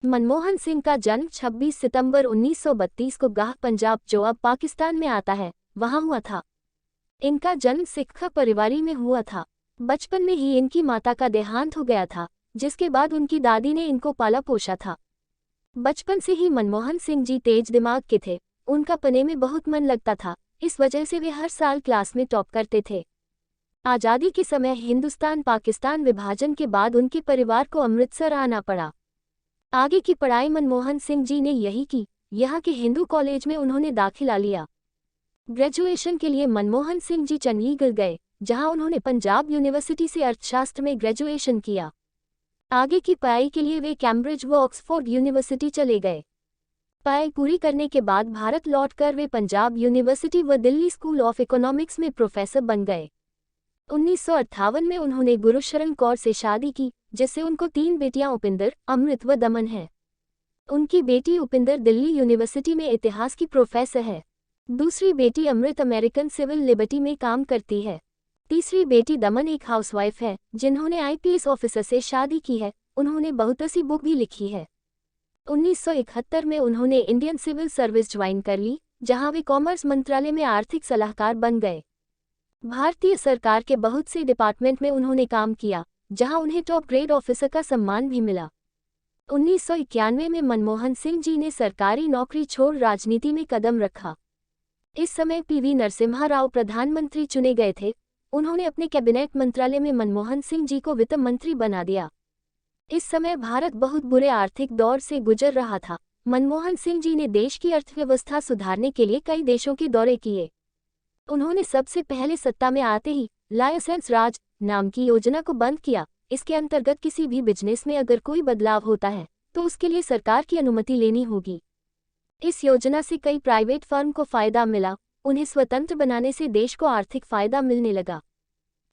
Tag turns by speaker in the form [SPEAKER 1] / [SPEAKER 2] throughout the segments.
[SPEAKER 1] मनमोहन सिंह का जन्म 26 सितंबर 1932 को गाह पंजाब, जो अब पाकिस्तान में आता है, वहां हुआ था। इनका जन्म सिख परिवार में हुआ था। बचपन में ही इनकी माता का देहांत हो गया था, जिसके बाद उनकी दादी ने इनको पाला पोसा था। बचपन से ही मनमोहन सिंह जी तेज दिमाग के थे। उनका पढ़ने में बहुत मन लगता था, इस वजह से वे हर साल क्लास में टॉप करते थे। आज़ादी के समय हिंदुस्तान पाकिस्तान विभाजन के बाद उनके परिवार को अमृतसर आना पड़ा। आगे की पढ़ाई मनमोहन सिंह जी ने यही की। यहाँ के हिंदू कॉलेज में उन्होंने दाखिला लिया। ग्रेजुएशन के लिए मनमोहन सिंह जी चंडीगढ़ गए, जहां उन्होंने पंजाब यूनिवर्सिटी से अर्थशास्त्र में ग्रेजुएशन किया। आगे की पढ़ाई के लिए वे कैम्ब्रिज व ऑक्सफोर्ड यूनिवर्सिटी चले गए। पढ़ाई पूरी करने के बाद भारत लौटकर वे पंजाब यूनिवर्सिटी व दिल्ली स्कूल ऑफ इकोनॉमिक्स में प्रोफेसर बन गए। 1958 में उन्होंने गुरुशरण कौर से शादी की, जिससे उनको 3 बेटियां उपिंदर, अमृत व दमन हैं। उनकी बेटी उपिंदर दिल्ली यूनिवर्सिटी में इतिहास की प्रोफेसर है। दूसरी बेटी अमृत अमेरिकन सिविल लिबर्टी में काम करती है। तीसरी बेटी दमन एक हाउसवाइफ है, जिन्होंने आईपीएस ऑफिसर से शादी की है। उन्होंने बहुत सी बुक भी लिखी है। 1971 में उन्होंने इंडियन सिविल सर्विस ज्वाइन कर ली, जहां वे कॉमर्स मंत्रालय में आर्थिक सलाहकार बन गए। भारतीय सरकार के बहुत से डिपार्टमेंट में उन्होंने काम किया, जहां उन्हें टॉप ग्रेड ऑफिसर का सम्मान भी मिला। 1991 में मनमोहन सिंह जी ने सरकारी नौकरी छोड़ राजनीति में कदम रखा। इस समय पीवी नरसिम्हा राव प्रधानमंत्री चुने गए थे। उन्होंने अपने कैबिनेट मंत्रालय में मनमोहन सिंह जी को वित्त मंत्री बना दिया। इस समय भारत बहुत बुरे आर्थिक दौर से गुजर रहा था। मनमोहन सिंह जी ने देश की अर्थव्यवस्था सुधारने के लिए कई देशों के दौरे किए। उन्होंने सबसे पहले सत्ता में आते ही लाइसेंस राज नाम की योजना को बंद किया। इसके अंतर्गत किसी भी बिजनेस में अगर कोई बदलाव होता है तो उसके लिए सरकार की अनुमति लेनी होगी। इस योजना से कई प्राइवेट फर्म को फायदा मिला। उन्हें स्वतंत्र बनाने से देश को आर्थिक फायदा मिलने लगा।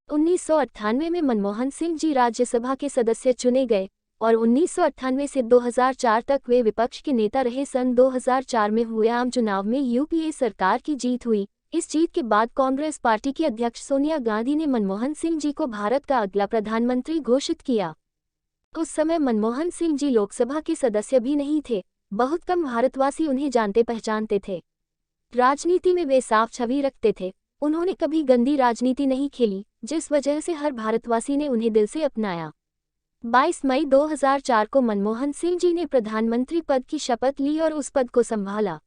[SPEAKER 1] 1998 में मनमोहन सिंह जी राज्यसभा के सदस्य चुने गए और 1998 से 2004 तक वे विपक्ष के नेता रहे। सन 2004 में हुए आम चुनाव में यूपीए सरकार की जीत हुई। इस जीत के बाद कांग्रेस पार्टी की अध्यक्ष सोनिया गांधी ने मनमोहन सिंह जी को भारत का अगला प्रधानमंत्री घोषित किया। उस समय मनमोहन सिंह जी लोकसभा के सदस्य भी नहीं थे। बहुत कम भारतवासी उन्हें जानते पहचानते थे। राजनीति में वे साफ छवि रखते थे। उन्होंने कभी गंदी राजनीति नहीं खेली, जिस वजह से हर भारतवासी ने उन्हें दिल से अपनाया। 22 मई 2004 को मनमोहन सिंह जी ने प्रधानमंत्री पद की शपथ ली और उस पद को संभाला।